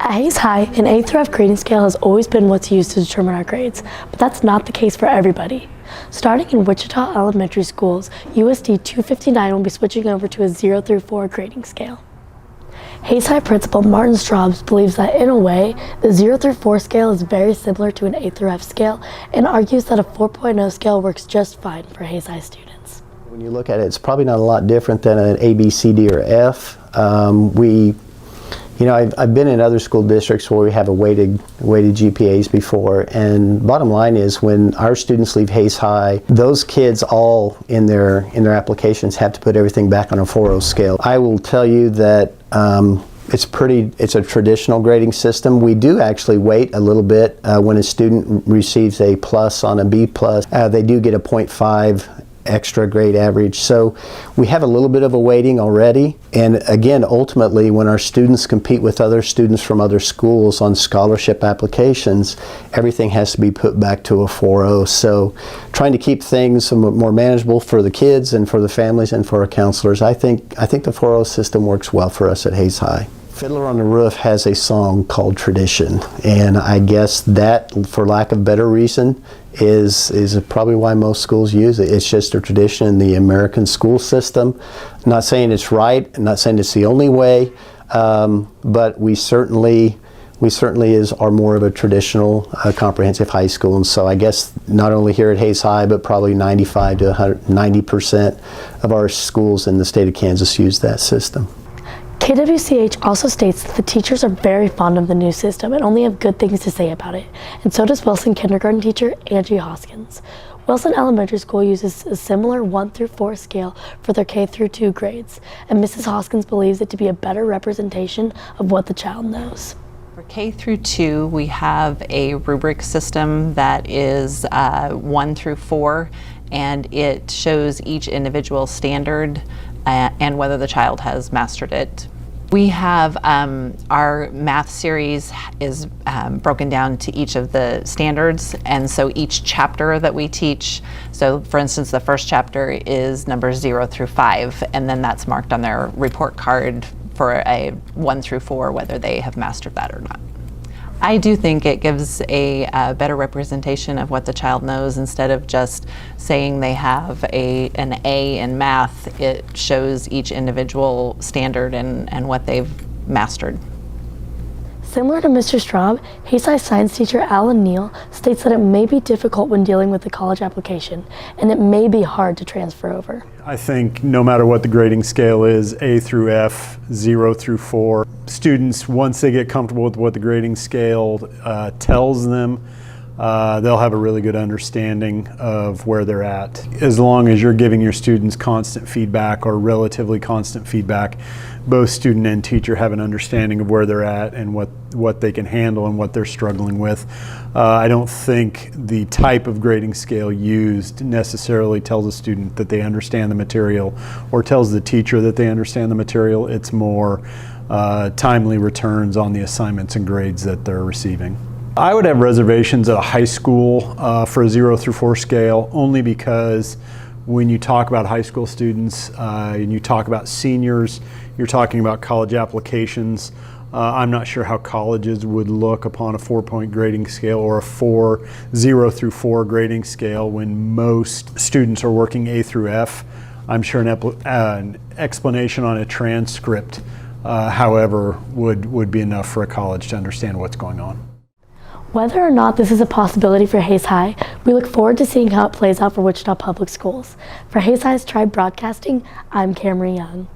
At Hayes High, an A through F grading scale has always been what's used to determine our grades, but that's not the case for everybody. Starting in Wichita Elementary Schools, USD 259 will be switching over to a 0 through 4 grading scale. Hayes High Principal Martin Straubs believes that in a way, the 0 through 4 scale is very similar to an A through F scale and argues that a 4.0 scale works just fine for Hayes High students. When you look at it, it's probably not a lot different than an A, B, C, D, or F. I've been in other school districts where we have a weighted GPAs before, and bottom line is when our students leave Hayes High, those kids all in their applications have to put everything back on a 4.0 scale. I will tell you that it's a traditional grading system. We do actually weight a little bit when a student receives a plus on a B plus. They do get a 0.5 extra grade average. So we have a little bit of a weighting already. And again, ultimately, when our students compete with other students from other schools on scholarship applications, everything has to be put back to a 4.0. So trying to keep things somewhat more manageable for the kids and for the families and for our counselors, I think the 4.0 system works well for us at Hayes High. Fiddler on the Roof has a song called Tradition, and I guess that, for lack of better reason, is probably why most schools use it. It's just a tradition in the American school system. I'm not saying it's right, I'm not saying it's the only way, but we certainly are more of a traditional comprehensive high school, and so I guess not only here at Hayes High, but probably 95 to 90% of our schools in the state of Kansas use that system. KWCH also states that the teachers are very fond of the new system and only have good things to say about it, and so does Wilson kindergarten teacher Angie Hoskins. Wilson Elementary School uses a similar 1 through 4 scale for their K through 2 grades, and Mrs. Hoskins believes it to be a better representation of what the child knows. For K through 2, we have a rubric system that is 1 through 4, and it shows each individual standard and whether the child has mastered it. We have our math series is broken down to each of the standards, and so each chapter that we teach, so for instance the first chapter is numbers 0 through 5, and then that's marked on their report card for a 1 through 4 whether they have mastered that or not. I do think it gives a better representation of what the child knows. Instead of just saying they have an A in math, it shows each individual standard and what they've mastered. Similar to Mr. Straub, Hayes High science teacher Alan Neal states that it may be difficult when dealing with the college application, and it may be hard to transfer over. I think no matter what the grading scale is, A through F, 0 through 4, students, once they get comfortable with what the grading scale tells them, they'll have a really good understanding of where they're at. As long as you're giving your students constant feedback or relatively constant feedback, both student and teacher have an understanding of where they're at and what they can handle and what they're struggling with. I don't think the type of grading scale used necessarily tells a student that they understand the material or tells the teacher that they understand the material. It's more timely returns on the assignments and grades that they're receiving. I would have reservations at a high school for a 0 through 4 scale, only because when you talk about high school students and you talk about seniors, you're talking about college applications. I'm not sure how colleges would look upon a 4-point grading scale or a 0 through 4 grading scale when most students are working A through F. I'm sure an explanation on a transcript, however, would be enough for a college to understand what's going on. Whether or not this is a possibility for Hayes High, we look forward to seeing how it plays out for Wichita Public Schools. For Hayes High's Tribe Broadcasting, I'm Cameron Young.